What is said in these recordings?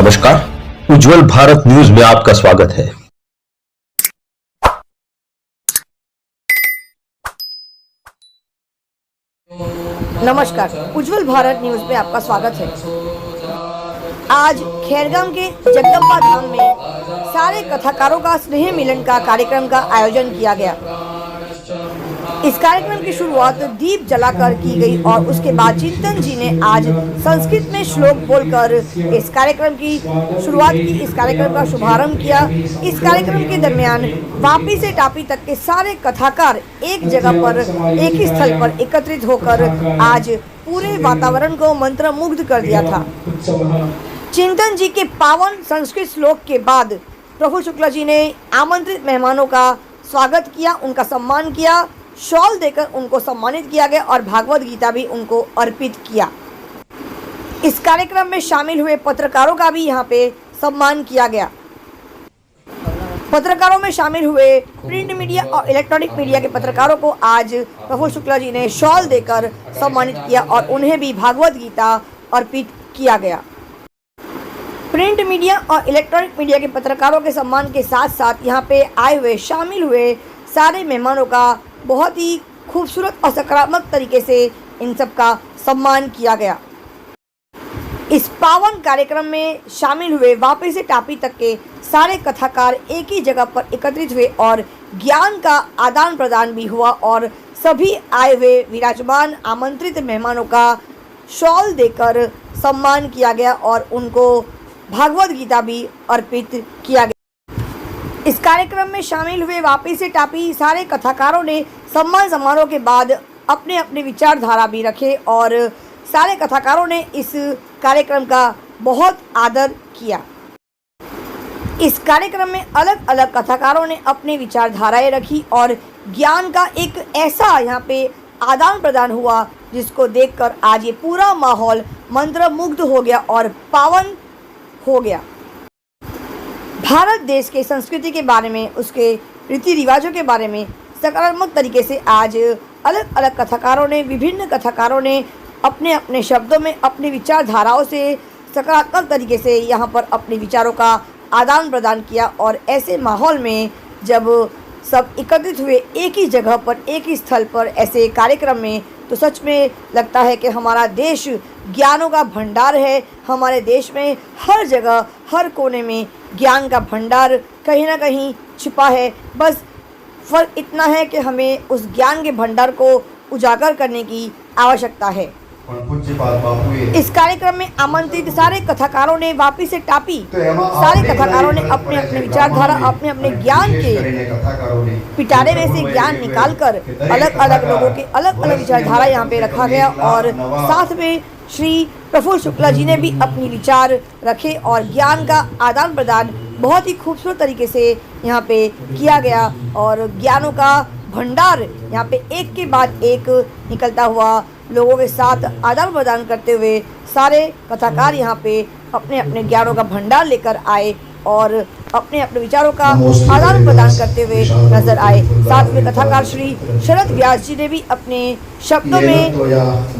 नमस्कार, उज्जवल भारत न्यूज में आपका स्वागत है। नमस्कार, उज्जवल भारत न्यूज में आपका स्वागत है। आज खैरगांव के जगदम्बा धाम में सारे कथाकारों का स्नेह मिलन का कार्यक्रम का आयोजन किया गया। इस कार्यक्रम की शुरुआत दीप जलाकर की गई और उसके बाद चिंतन जी ने आज संस्कृत में श्लोक बोलकर इस कार्यक्रम की शुरुआत की, इस कार्यक्रम का शुभारंभ किया। इस कार्यक्रम के दरमियान वापी से टापी तक के सारे कथाकार एक जगह पर, एक ही स्थल पर एकत्रित होकर आज पूरे वातावरण को मंत्रमुग्ध कर दिया था। चिंतन जी के पावन संस्कृत श्लोक के बाद प्रफुल्ल शुक्ला जी ने आमंत्रित मेहमानों का स्वागत किया, उनका सम्मान किया, शॉल देकर उनको सम्मानित किया गया और भागवत गीता भी उनको अर्पित किया। इस कार्यक्रम में शामिल हुए पत्रकारों का भी यहाँ पे सम्मान किया गया। पत्रकारों में शामिल हुए प्रिंट मीडिया और इलेक्ट्रॉनिक मीडिया के पत्रकारों को आज प्रफुल्ल शुक्ला जी ने शॉल देकर सम्मानित किया और उन्हें भी भागवत गीता अर्पित किया गया। प्रिंट मीडिया और इलेक्ट्रॉनिक मीडिया के पत्रकारों के सम्मान के साथ साथ यहाँ पे आए हुए, शामिल हुए सारे मेहमानों का बहुत ही खूबसूरत और सकारात्मक तरीके से इन सब का सम्मान किया गया। इस पावन कार्यक्रम में शामिल हुए वापी से टापी तक के सारे कथाकार एक ही जगह पर एकत्रित हुए और ज्ञान का आदान प्रदान भी हुआ और सभी आए हुए विराजमान आमंत्रित मेहमानों का शॉल देकर सम्मान किया गया और उनको भागवत गीता भी अर्पित किया गया। इस कार्यक्रम में शामिल हुए वापी से टापी सारे कथाकारों ने सम्मान समारोह के बाद अपने अपने विचारधारा भी रखे और सारे कथाकारों ने इस कार्यक्रम का बहुत आदर किया। इस कार्यक्रम में अलग अलग कथाकारों ने अपनी विचारधाराएं रखी और ज्ञान का एक ऐसा यहाँ पे आदान प्रदान हुआ जिसको देखकर आज ये पूरा माहौल मंत्रमुग्ध हो गया और पावन हो गया। भारत देश के संस्कृति के बारे में, उसके रीति रिवाजों के बारे में सकारात्मक तरीके से आज अलग अलग कथाकारों ने, विभिन्न कथाकारों ने अपने अपने शब्दों में, अपनी विचारधाराओं से सकारात्मक तरीके से यहाँ पर अपने विचारों का आदान प्रदान किया। और ऐसे माहौल में जब सब एकत्रित हुए एक ही जगह पर, एक ही स्थल पर ऐसे कार्यक्रम में, तो सच में लगता है कि हमारा देश ज्ञानों का भंडार है। हमारे देश में हर जगह, हर कोने में ज्ञान का भंडार कहीं ना कहीं छिपा है। बस फर्क इतना है कि हमें उस ज्ञान के भंडार को उजागर करने की आवश्यकता है। इस कार्यक्रम में आमंत्रित सारे कथाकारों ने वापी से टापी, सारे कथाकारों ने अपने अपने विचारधारा, अपने अपने ज्ञान के पिटारे में से ज्ञान निकालकर अलग अलग लोगों के अलग अलग विचारधारा यहाँ पे रखा गया और साथ में श्री प्रफुल्ल शुक्ला जी ने भी अपनी विचार रखे और ज्ञान का आदान प्रदान बहुत ही खूबसूरत तरीके से यहाँ पे किया गया और ज्ञानों का भंडार यहाँ पे एक के बाद एक निकलता हुआ लोगों के साथ आदान प्रदान करते हुए सारे कथाकार यहाँ पे अपने अपने ज्ञानों का भंडार लेकर आए और अपने अपने विचारों का आदान प्रदान करते हुए नजर आए। साथ में कथाकार श्री शरद व्यास जी ने भी अपने शब्दों में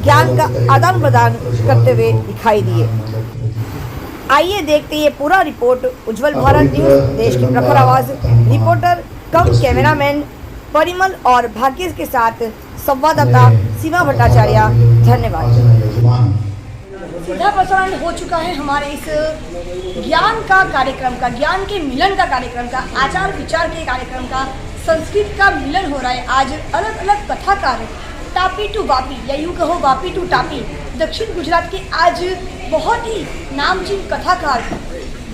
ज्ञान का आदान प्रदान करते हुए दिखाई दिए। आइए देखते ये पूरा रिपोर्ट उज्जवल भारत न्यूज, देश की प्रखर आवाज। रिपोर्टर कम कैमरामैन परिमल और भाग्य के साथ संवाददाता सीमा भट्टाचार्य। धन्यवाद। सीधा प्रसारण हो चुका है हमारे इस ज्ञान का कार्यक्रम का, ज्ञान के मिलन का कार्यक्रम का, आचार विचार के कार्यक्रम का, संस्कृत का मिलन हो रहा है। आज अलग अलग कथाकार टापी टू वापी या यूँ कहो वापी टू टापी, दक्षिण गुजरात के आज बहुत ही नामचीन कथाकार,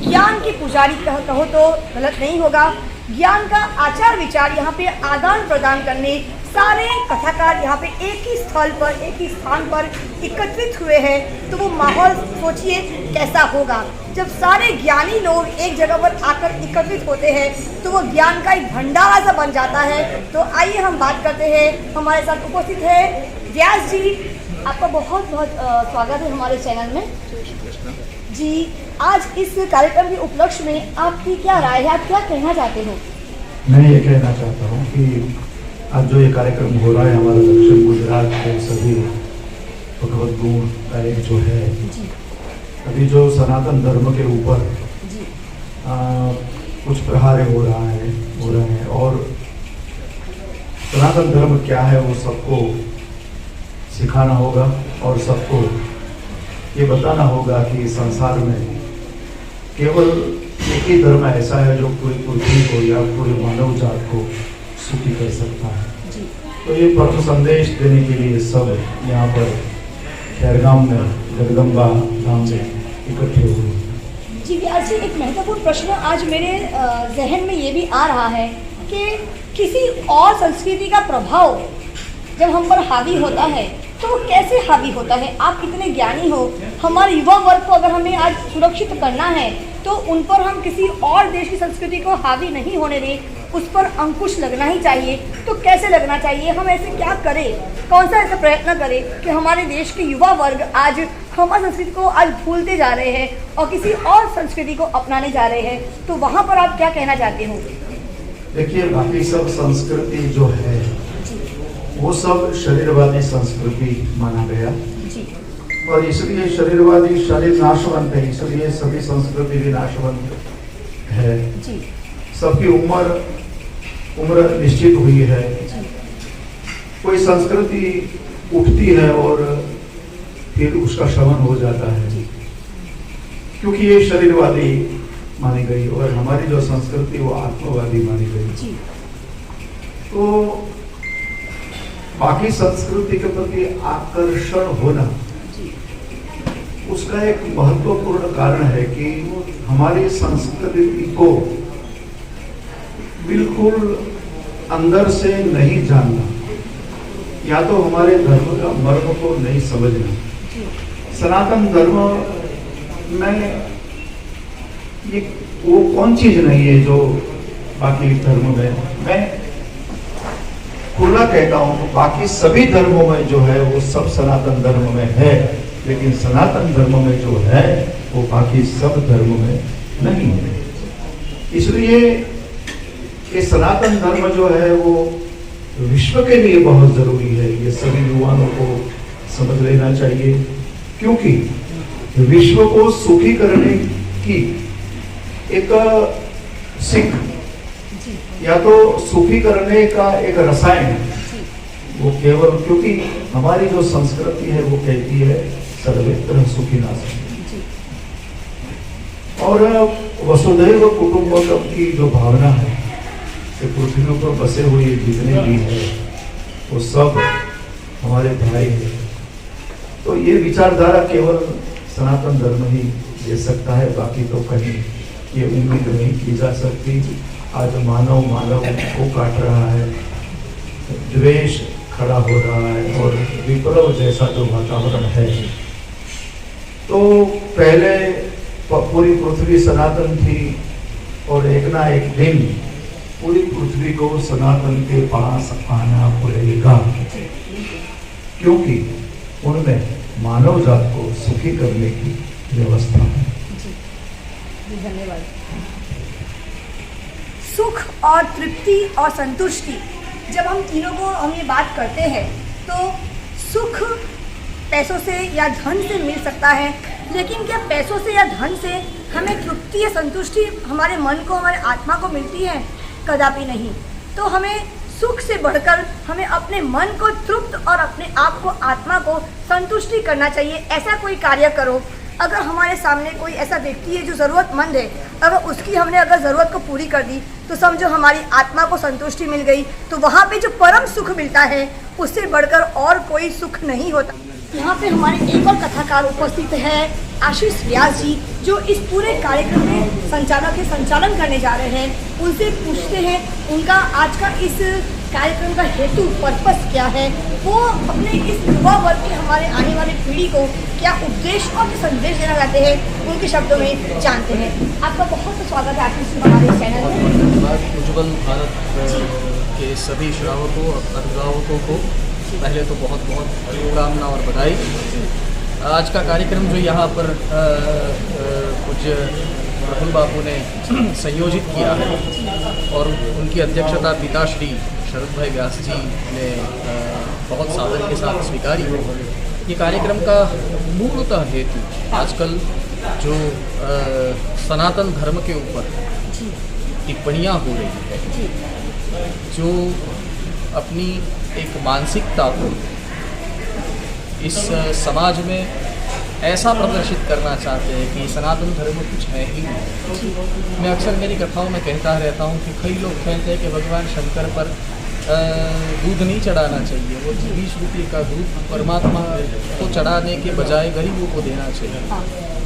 ज्ञान के पुजारी कहो तो गलत नहीं होगा, ज्ञान का आचार विचार यहाँ पे आदान प्रदान करने सारे कथाकार यहाँ पे एक ही स्थल पर, एक ही स्थान पर एकत्रित हुए हैं। तो वो माहौल सोचिए कैसा होगा जब सारे ज्ञानी लोग एक जगह पर आकर एकत्रित होते हैं, तो वो ज्ञान का एक भंडारा सा बन जाता है। तो आइए हम बात करते हैं, हमारे साथ उपस्थित है व्यास जी। आपका बहुत बहुत स्वागत है हमारे चैनल में जी। आज इस कार्यक्रम के उपलक्ष्य में आपकी क्या राय है, आप क्या कहना चाहते हो? मैं ये कहना चाहता हूँ कि आज जो ये कार्यक्रम हो रहा है हमारे दक्षिण गुजरात के सभी भगवत गुण का एक जो है अभी जो सनातन धर्म के ऊपर जी कुछ प्रहार हो रहे हैं और सनातन धर्म क्या है वो सबको सिखाना होगा और सबको ये बताना होगा कि संसार में केवल एक ही धर्म ऐसा है जो पूरी पृथ्वी को या पूरे मानव जात को सुखी कर सकता है। जी तो ये परम संदेश देने के लिए सब यहाँ पर खैरगाम में जगदम्बा धाम में इकट्ठे हुए। जी व्यास जी, एक महत्वपूर्ण प्रश्न आज मेरे जहन में ये भी आ रहा है कि किसी और संस्कृति का प्रभाव जब हम पर हावी होता है तो वो कैसे हावी होता है? आप इतने ज्ञानी हो, हमारे युवा वर्ग को अगर हमें आज सुरक्षित करना है तो उन पर हम किसी और देश की संस्कृति को हावी नहीं होने दें, उस पर अंकुश लगना ही चाहिए। तो कैसे लगना चाहिए? हम ऐसे क्या करें, कौन सा ऐसा प्रयत्न करें कि हमारे देश के युवा वर्ग आज हमारी संस्कृति को आज भूलते जा रहे हैं और किसी और संस्कृति को अपनाने जा रहे हैं? तो वहाँ पर आप क्या कहना चाहते हो? देखिए, बाकी सब संस्कृति जो है वो सब शरीरवादी संस्कृति माना गया और इसलिए शरीरवादी शरीर नाशवंत है, इसलिए सभी संस्कृति भी नाशवंत है। सबकी उम्र निश्चित हुई है। कोई संस्कृति उठती है और फिर उसका शमन हो जाता है क्योंकि ये शरीरवादी मानी गई और हमारी जो संस्कृति वो आत्मवादी मानी गई। तो बाकी संस्कृति के प्रति आकर्षण होना उसका एक महत्वपूर्ण कारण है कि हमारी संस्कृति को बिल्कुल अंदर से नहीं जानना या तो हमारे धर्म का मर्म को नहीं समझना। सनातन धर्म में ये वो कौन चीज नहीं है जो बाकी धर्म में, मैं खुला कहता हूँ बाकी सभी धर्मों में जो है वो सब सनातन धर्म में है, लेकिन सनातन धर्म में जो है वो बाकी सब धर्म में नहीं है। इसलिए ये सनातन धर्म जो है वो विश्व के लिए बहुत जरूरी है, ये सभी युवाओं को समझ लेना चाहिए क्योंकि विश्व को सुखी करने की एक सिख या तो सुखी करने का एक रसायन वो केवल, क्योंकि हमारी जो संस्कृति है वो कहती है सर्वत्र सुखिनाश और वसुधैव कुटुंबकम की जो भावना है कि पृथ्वी पर बसे हुए जितने भी है वो सब हमारे भाई है। तो ये विचारधारा केवल सनातन धर्म ही दे सकता है, बाकी तो कहीं ये उम्मीद नहीं की जा सकती। आज मानव को काट रहा है, द्वेष खड़ा हो रहा है और विप्लव जैसा जो वातावरण है। तो पहले पूरी पृथ्वी सनातन थी और एक ना एक दिन पूरी पृथ्वी को सनातन के पास आना पड़ेगा क्योंकि उनमें मानव जात को सुखी करने की व्यवस्था है। धन्यवाद। सुख और तृप्ति और संतुष्टि, जब हम तीनों को हम ये बात करते हैं तो सुख पैसों से या धन से मिल सकता है, लेकिन क्या पैसों से या धन से हमें तृप्ति या संतुष्टि हमारे मन को, हमारे आत्मा को मिलती है? कदापि नहीं। तो हमें सुख से बढ़कर हमें अपने मन को तृप्त और अपने आप को, आत्मा को संतुष्टि करना चाहिए। ऐसा कोई कार्य करो, अगर हमारे सामने कोई ऐसा व्यक्ति है जो ज़रूरतमंद है, अगर उसकी हमने अगर ज़रूरत को पूरी कर दी तो समझो हमारी आत्मा को संतुष्टि मिल गई। तो वहाँ पे जो परम सुख मिलता है उससे बढ़कर और कोई सुख नहीं होता। यहाँ पे हमारे एक और कथाकार उपस्थित है, आशीष व्यास जी, जो इस पूरे कार्यक्रम में संचालन करने जा रहे हैं। उनसे पूछते हैं उनका आज का इस कार्यक्रम का हेतु, पर्पस क्या है, वो अपने इस युवा वर्ग के हमारे आने वाली पीढ़ी को क्या उपदेश और संदेश देना चाहते हैं, उनके शब्दों में जानते हैं। आपका बहुत बहुत स्वागत है आशीष जी हमारे चैनल में। उज्ज्वल भारत के सभी श्रावकों और अभिभावकों को पहले तो बहुत बहुत शुभकामना और बधाई। आज का कार्यक्रम जो यहाँ पर पूज्य प्रफुल्ल बापू ने संयोजित किया है और उनकी अध्यक्षता पिताश्री शरद भाई व्यास जी ने बहुत सादर के साथ स्वीकारी है। ये कार्यक्रम का मूलतः हेतु आजकल जो सनातन धर्म के ऊपर टिप्पणियाँ हो रही है, जो अपनी एक मानसिकता को इस समाज में ऐसा प्रदर्शित करना चाहते हैं कि सनातन धर्म कुछ है ही नहीं। मैं अक्सर मेरी कथाओं में कहता रहता हूँ कि कई लोग कहते हैं कि भगवान शंकर पर दूध नहीं चढ़ाना चाहिए, वो 20 रुपये का दूध परमात्मा को चढ़ाने के बजाय गरीबों को देना चाहिए।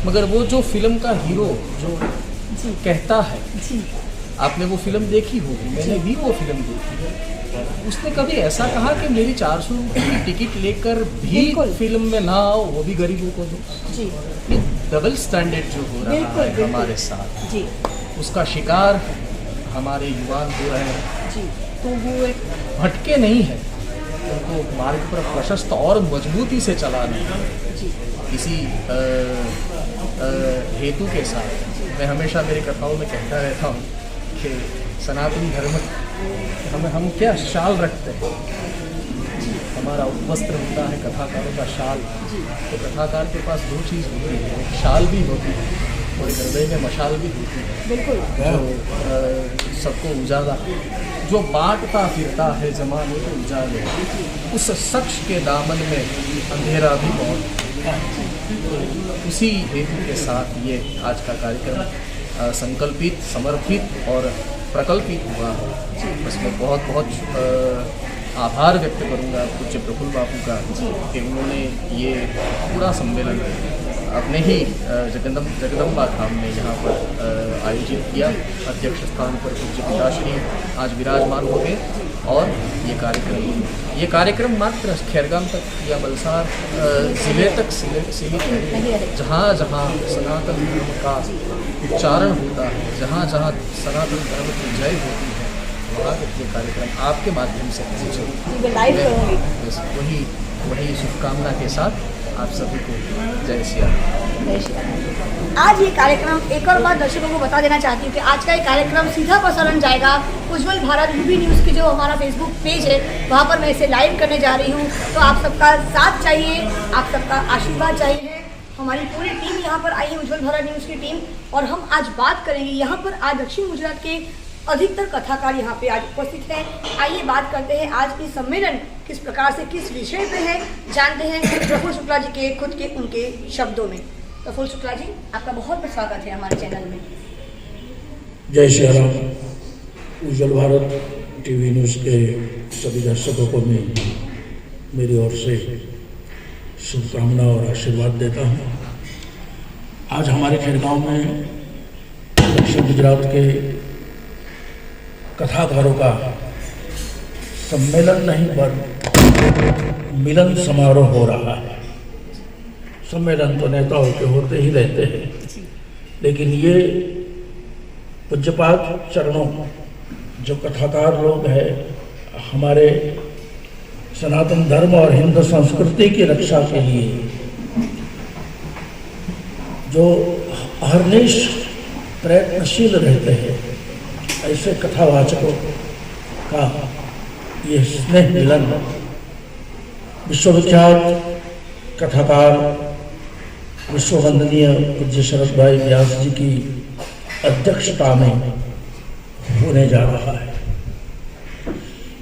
मगर वो जो फिल्म का हीरो जो कहता है, आपने वो फिल्म देखी होगी, मैंने भी वो फिल्म देखी है, उसने कभी ऐसा कहा कि मेरी 400 रुपये की टिकट लेकर भी फिल्म में ना आओ, वो भी गरीबों को दो। ये डबल स्टैंडर्ड जो हो रहा है हमारे साथ, उसका शिकार हमारे युवा हो रहे हैं। तो वो एक भटके नहीं है, उनको मार्ग पर प्रशस्त और मजबूती से चलाना है। इसी हेतु के साथ मैं हमेशा मेरी कथाओं में कहता रहता हूँ कि सनातनी धर्म हम क्या शाल रखते हैं, हमारा वस्त्र होता है कथाकारों का शाल। तो कथाकार के पास दो चीज़ होती है, एक शाल भी होती है और हृदय में मशाल भी होती है। बिल्कुल। जो सबको उजाला, जो बांटता फिरता है जमाने को उजाले, उस शख्स के दामन में अंधेरा भी बहुत। उसी हेतु के साथ ये आज का कार्यक्रम संकल्पित, समर्पित और प्रकल्पित हुआ है। बस मैं बहुत बहुत आभार व्यक्त करूंगा पूज्य प्रफुल्ल बापू का कि उन्होंने ये पूरा सम्मेलन अपने ही जगदम्बा धाम में यहाँ पर आयोजित किया। अध्यक्ष स्थान पर पूज्य पिताश्री आज विराजमान हो गए और ये कार्यक्रम मात्र खैरगाम तक या बलसार ज़िले तक सीमित है। जहाँ जहाँ सनातन धर्म का उच्चारण होता है, जहाँ जहाँ सनातन धर्म की जय होती है, वहाँ तक ये कार्यक्रम आपके माध्यम से बस वही शुभकामना के साथ आप सभी को जय श्री राम। आज ये कार्यक्रम एक और बार दर्शकों को बता देना चाहती हूँ कि आज का ये कार्यक्रम सीधा प्रसारण जाएगा उज्ज्वल भारत यूपी न्यूज़ की जो हमारा फेसबुक पेज है, वहाँ पर मैं इसे लाइव करने जा रही हूँ। तो आप सबका साथ चाहिए, आप सबका आशीर्वाद चाहिए। हमारी पूरी टीम यहाँ पर आई है, उज्ज्वल भारत न्यूज़ की टीम, और हम आज बात करेंगे। यहाँ पर आज दक्षिण गुजरात के अधिकतर कथाकार यहाँ पे आज उपस्थित हैं। आइए बात करते हैं आज इस सम्मेलन किस प्रकार से किस विषय पे है, जानते हैं प्रफुल्ल शुक्ला जी के खुद के उनके शब्दों में। प्रफुल्ल शुक्ला जी, आपका बहुत बहुत स्वागत है हमारे चैनल में। जय श्री राम। उज्ज्वल भारत टीवी न्यूज़ के सभी दर्शकों को मैं मेरी ओर से शुभकामना और आशीर्वाद देता हूँ। आज हमारे खैरगांव में दक्षिण गुजरात के कथाकारों का सम्मेलन नहीं पर मिलन समारोह हो रहा है। सम्मेलन तो नेताओं के होते ही रहते हैं, लेकिन ये पूज्यपाद चरणों जो कथाकार लोग हैं, हमारे सनातन धर्म और हिंदू संस्कृति की रक्षा के लिए जो अहर्निश प्रयत्नशील रहते हैं, ऐसे कथावाचकों का ये स्नेह मिलन विश्वविख्यात कथाकार विश्ववंदनीय पूज्य शरद भाई व्यास जी की अध्यक्षता में होने जा रहा है।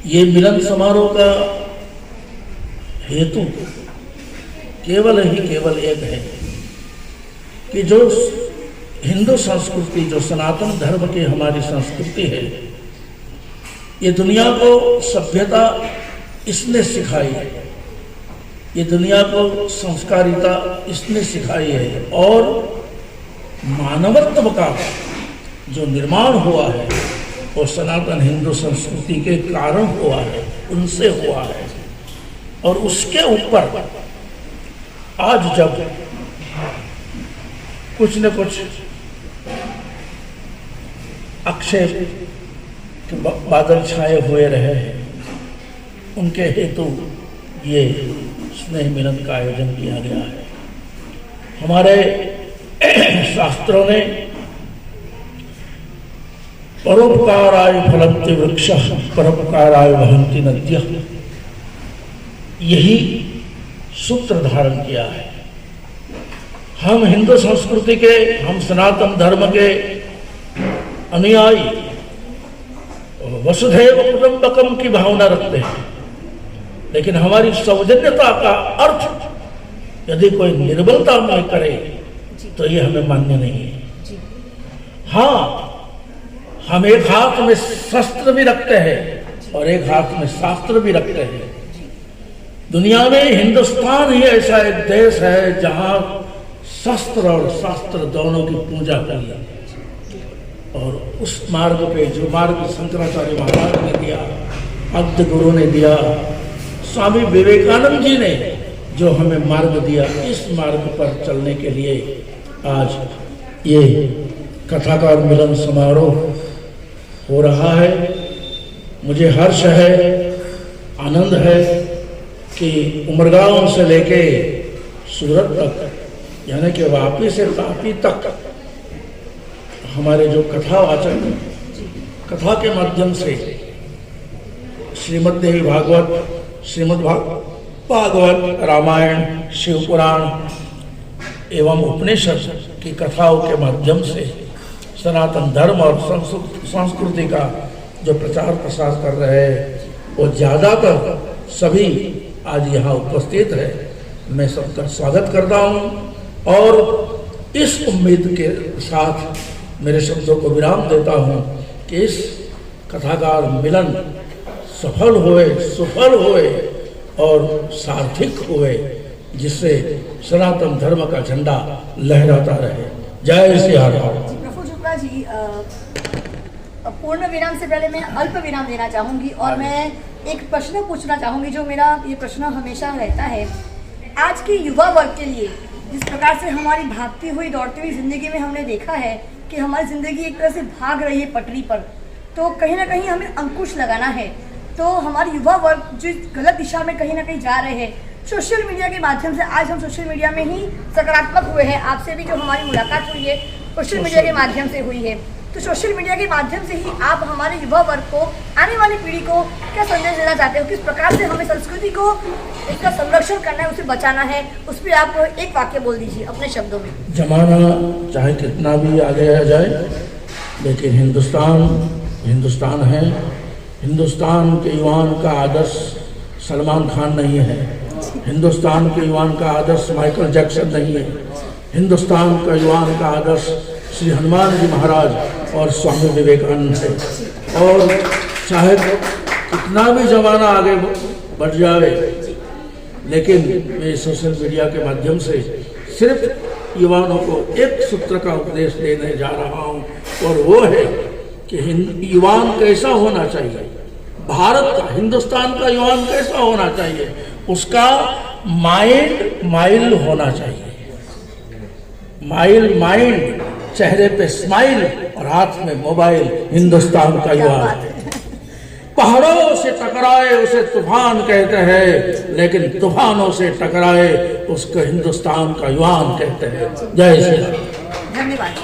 ये मिलन समारोह का हेतु केवल एक है कि जो हिंदू संस्कृति, जो सनातन धर्म की हमारी संस्कृति है, ये दुनिया को सभ्यता इसने सिखाई है, ये दुनिया को संस्कारिता इसने सिखाई है, और मानवत्व का जो निर्माण हुआ है वो सनातन हिंदू संस्कृति के कारण हुआ है, उनसे हुआ है। और उसके ऊपर आज जब कुछ न कुछ आक्षेप के बादल छाए हुए रहे हैं, उनके हेतु ये स्नेह मिलन का आयोजन किया गया है। हमारे शास्त्रों ने परोपकाराय फलन्ति वृक्षः परोपकाराय वहन्ति नद्यः, यही सूत्र धारण किया है। हम हिंदू संस्कृति के, हम सनातन धर्म के अनुयायी वसुधैव कुटुंबकम की भावना रखते हैं, लेकिन हमारी सौजन्यता का अर्थ यदि कोई निर्बलता में करे तो ये हमें मान्य नहीं है। हाँ, हम एक हाथ में शस्त्र भी रखते हैं और एक हाथ में शास्त्र भी रखते हैं। दुनिया में हिंदुस्तान ही ऐसा एक देश है जहां शस्त्र और शास्त्र दोनों की पूजा करी जाती है। और उस मार्ग पे जो मार्ग शंकराचार्य महाराज ने दिया, अद्य गुरु ने दिया, स्वामी विवेकानंद जी ने जो हमें मार्ग दिया, इस मार्ग पर चलने के लिए आज ये कथाकार मिलन समारोह हो रहा है। मुझे हर्ष है, आनंद है कि उमरगांव से लेके सूरत तक, यानी कि वापी से तापी तक हमारे जो कथावाचक कथा के माध्यम से श्रीमद् देवी भागवत, श्रीमद् भागवत, रामायण, शिव पुराण एवं उपनिषद की कथाओं के माध्यम से सनातन धर्म और संस्कृति का जो प्रचार प्रसार कर रहे हैं, वो ज़्यादातर सभी आज यहाँ उपस्थित है। मैं सबका स्वागत करता हूँ और इस उम्मीद के साथ मेरे शब्दों को विराम देता हूँ कि इस कथाकार मिलन सफल हुए, सुफल हुए और सार्थक हुए, जिससे सनातन धर्म का झंडा लहराता रहे। जय श्री राम। प्रफुल्ल शुक्ला जी, पूर्ण विराम से पहले मैं अल्प विराम देना चाहूँगी और मैं एक प्रश्न पूछना चाहूँगी, जो मेरा ये प्रश्न हमेशा रहता है। आज के युवा वर्ग के लिए जिस प्रकार से हमारी भागती हुई दौड़ती हुई ज़िंदगी में हमने देखा है कि हमारी ज़िंदगी एक तरह से भाग रही है पटरी पर, तो कहीं ना कहीं हमें अंकुश लगाना है। तो हमारे युवा वर्ग जो गलत दिशा में कहीं ना कहीं जा रहे हैं, सोशल मीडिया के माध्यम से, आज हम सोशल मीडिया में ही सकारात्मक हुए हैं। आपसे भी जो हमारी मुलाकात हुई है सोशल मीडिया के माध्यम से हुई है, तो सोशल मीडिया के माध्यम से ही आप हमारे युवा वर्ग को, आने वाली पीढ़ी को क्या संदेश देना चाहते हो? किस प्रकार से हमें संस्कृति को, इसका संरक्षण करना है, उसे बचाना है, उस पर आप एक वाक्य बोल दीजिए अपने शब्दों में। जमाना चाहे कितना भी आगे आ जाए, लेकिन हिंदुस्तान है। हिंदुस्तान के युवान का आदर्श सलमान खान नहीं है, हिंदुस्तान के युवान का आदर्श माइकल जैक्सन नहीं है, हिंदुस्तान का युवान का आदर्श श्री हनुमान जी महाराज और स्वामी विवेकानंद है। और चाहे कितना भी जमाना आगे बढ़ जाए, लेकिन मैं सोशल मीडिया के माध्यम से सिर्फ युवाओं को एक सूत्र का उपदेश देने जा रहा हूँ, और वो है कि युवान कैसा होना चाहिए, भारत का, हिंदुस्तान का युवान कैसा होना चाहिए। उसका माइंड होना चाहिए, माइंड, चेहरे पे स्माइल और हाथ में मोबाइल। हिंदुस्तान का युवान पहाड़ों से टकराए उसे तूफान कहते हैं, लेकिन तूफानों से टकराए उसको हिंदुस्तान का युवान कहते हैं। जय श्री राम। धन्यवाद।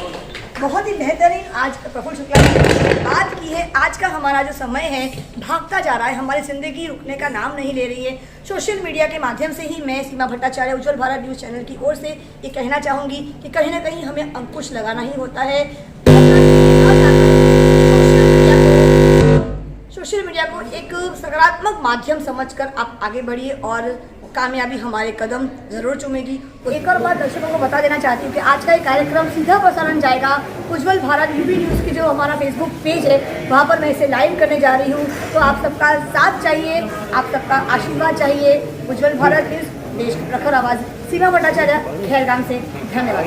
बहुत ही बेहतरीन आज प्रफुल्ल शुक्ला ने बात की है। आज का हमारा जो समय है भागता जा रहा है, हमारी ज़िंदगी रुकने का नाम नहीं ले रही है। सोशल मीडिया के माध्यम से ही मैं सीमा भट्टाचार्य उज्ज्वल भारत न्यूज़ चैनल की ओर से ये कहना चाहूँगी कि कहीं ना कहीं हमें अंकुश लगाना ही होता है। सोशल मीडिया को एक सकारात्मक माध्यम समझकर आप आगे बढ़िए और कामयाबी हमारे कदम ज़रूर चूमेगी। तो एक और बात दर्शकों को बता देना चाहती हूँ कि आज का ये कार्यक्रम सीधा प्रसारण जाएगा उज्ज्वल भारत यूपी न्यूज़ की जो हमारा फेसबुक पेज है, वहाँ पर मैं इसे लाइव करने जा रही हूँ। तो आप सबका साथ चाहिए, आप सबका आशीर्वाद चाहिए। उज्ज्वल भारत न्यूज़, देश की प्रखर आवाज़, सीमा भट्टाचार्य, खैरगाम से। धन्यवाद।